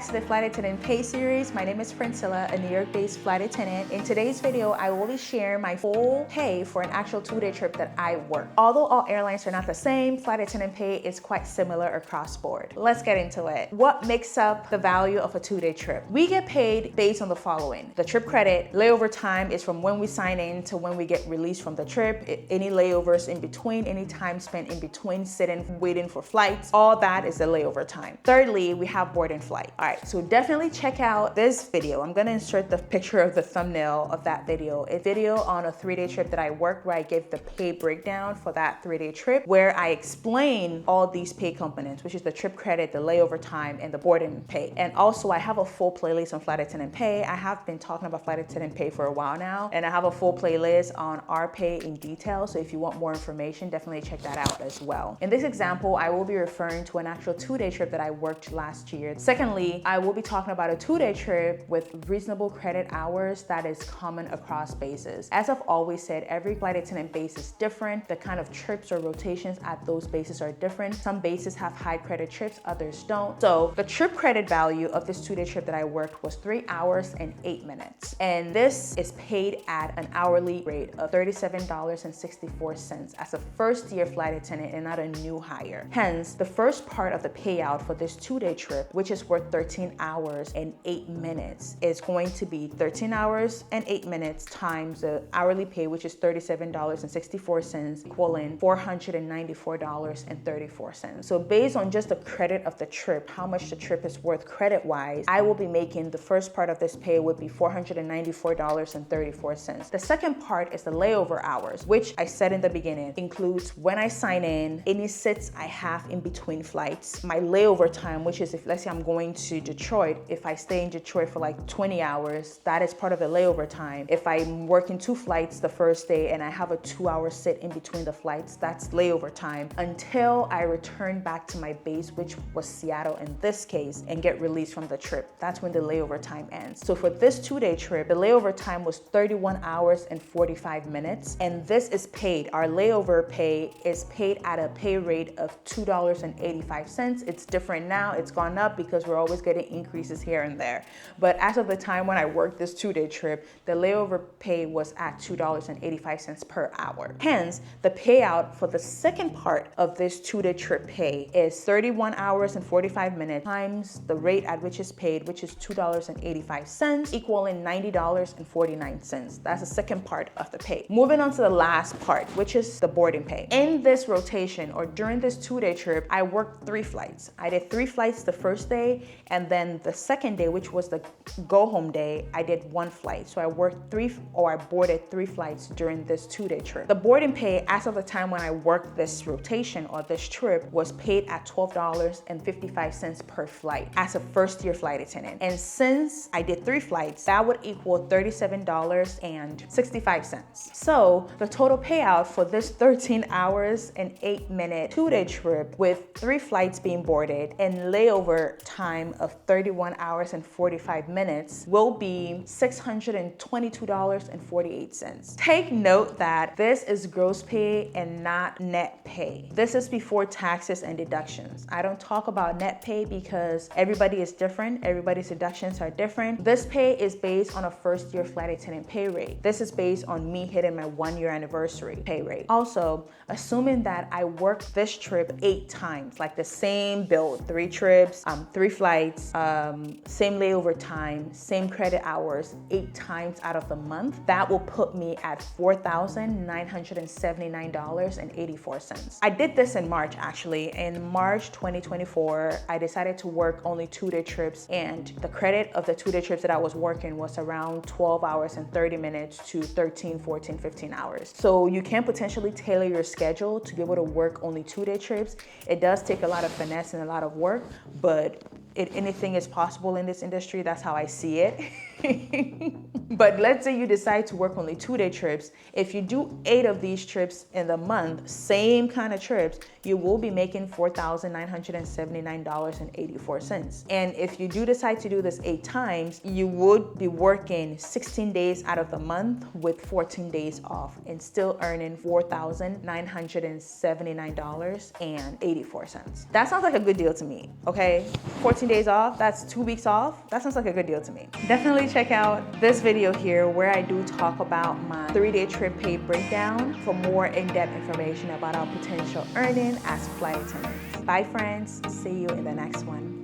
back to the Flight Attendant Pay Series. My name is Priscilla, a New York-based flight attendant. In today's video, I will be sharing my full pay for an actual 2-day trip that I work. Although all airlines are not the same, flight attendant pay is quite similar across board. Let's get into it. What makes up the value of a 2-day trip? We get paid based on the following. The trip credit, layover time is from when we sign in to when we get released from the trip. Any layovers in between, any time spent in between sitting, waiting for flights, all that is the layover time. Thirdly, we have board and flight. All right, so definitely check out this video. I'm gonna insert the picture of the thumbnail of that video. A video on a 3-day trip that I worked where I gave the pay breakdown for that 3-day trip, where I explain all these pay components, which is the trip credit, the layover time, and the board and pay. And also I have a full playlist on flight attendant pay. I have been talking about flight attendant pay for a while now, and I have a full playlist on our pay in detail. So if you want more information, definitely check that out as well. In this example, I will be referring to an actual 2-day trip that I worked last year. Secondly, I will be talking about a 2-day trip with reasonable credit hours that is common across bases. As I've always said, every flight attendant base is different. The kind of trips or rotations at those bases are different. Some bases have high credit trips, others don't. So the trip credit value of this 2-day trip that I worked was 3 hours and 8 minutes. And this is paid at an hourly rate of $37.64 as a first-year flight attendant and not a new hire. Hence, the first part of the payout for this 2-day trip, which is worth 13 hours and 8 minutes, is going to be 13 hours and 8 minutes times the hourly pay, which is $37.64, equaling $494.34. So based on just the credit of the trip, how much the trip is worth credit-wise, I will be making the first part of this pay would be $494.34. The second part is the layover hours, which I said in the beginning includes when I sign in, any sits I have in between flights, my layover time, which is if let's say I'm going to Detroit, if I stay in Detroit for like 20 hours, that is part of the layover time. If I'm working 2 flights the first day and I have a 2-hour sit in between the flights, that's layover time until I return back to my base, which was Seattle in this case, and get released from the trip. That's when the layover time ends. So for this 2-day trip, the layover time was 31 hours and 45 minutes. And this is paid. Our layover pay is paid at a pay rate of $2.85. It's different now. It's gone up because we're always getting increases here and there. But as of the time when I worked this 2-day trip, the layover pay was at $2.85 per hour. Hence, the payout for the second part of this 2-day trip pay is 31 hours and 45 minutes times the rate at which it's paid, which is $2.85, equaling $90.49. That's the second part of the pay. Moving on to the last part, which is the boarding pay. In this rotation or during this 2-day trip, I worked 3 flights. I did 3 flights the first day, and then the second day, which was the go home day, I did 1 flight. So I worked I boarded 3 flights during this 2-day trip. The boarding pay as of the time when I worked this rotation or this trip was paid at $12.55 per flight as a first-year flight attendant. And since I did 3 flights, that would equal $37.65. So the total payout for this 13 hours and 8 minute 2-day trip with 3 flights being boarded and layover time of 31 hours and 45 minutes will be $622.48. Take note that this is gross pay and not net pay. This is before taxes and deductions. I don't talk about net pay because everybody is different. Everybody's deductions are different. This pay is based on a first-year flight attendant pay rate. This is based on me hitting my 1-year anniversary pay rate. Also, assuming that I worked this trip 8 times, like the same build, 3 trips, 3 flights, same layover time, same credit hours, 8 times out of the month, that will put me at $4,979.84. I did this in March actually. In March 2024, I decided to work only 2-day trips, and the credit of the 2-day trips that I was working was around 12 hours and 30 minutes to 13, 14, 15 hours. So you can potentially tailor your schedule to be able to work only 2-day trips. It does take a lot of finesse and a lot of work, but anything is possible in this industry. That's how I see it. But let's say you decide to work only 2-day trips. If you do 8 of these trips in the month, same kind of trips, you will be making $4,979.84. And if you do decide to do this 8 times, you would be working 16 days out of the month with 14 days off and still earning $4,979.84. That sounds like a good deal to me, okay? 14 days off, that's 2 weeks off. That sounds like a good deal to me. Definitely check out this video here where I do talk about my 3-day trip pay breakdown for more in-depth information about our potential earning as flight attendants. Bye friends, see you in the next one.